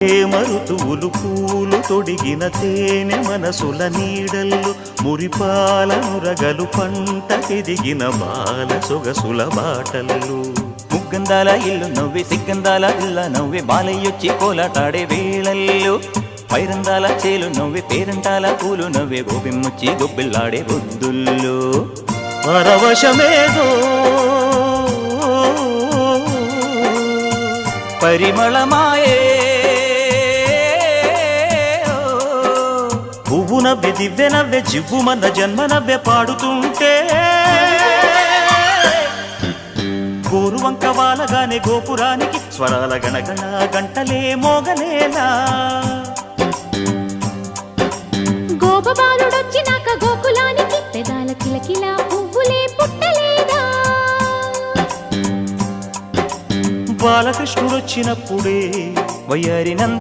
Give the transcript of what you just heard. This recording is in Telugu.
మరుతువులు పూలు తొడిగిన తేనె మనసుల నీడల్లు మురిపాల నురగలు పంటకెదిగిన బాల సొగసుల బాటల్లు ముగ్గందాల ఇల్లు నవ్వి సిగ్గందాల ఇల్ల నవ్వి బాలయ్యొచ్చి కోలాటాడే వేళల్లు పైరందాల చేలు నవ్వి పేరంటాల పూలు నవ్వే గోపిమ్మొచ్చి గొబ్బిల్లాడే బొద్దుల్లో పరవశమేదో పరిమళమాయే పువ్వు నవ్వె దివ్వె నవ్వె జివ్వుమన్న జన్మ నవ్వె పాడుతుంటే గోరువంక వాలగానే గోపురానికి స్వరాల గణగణ గంటలే మోగలేలా గోపబాలుడొచ్చినాక గోకులానికి పెదాల కిలకిలా పువ్వులే పుట్టలేదా బాలకృష్ణుడొచ్చినప్పుడే వయ్యారినంత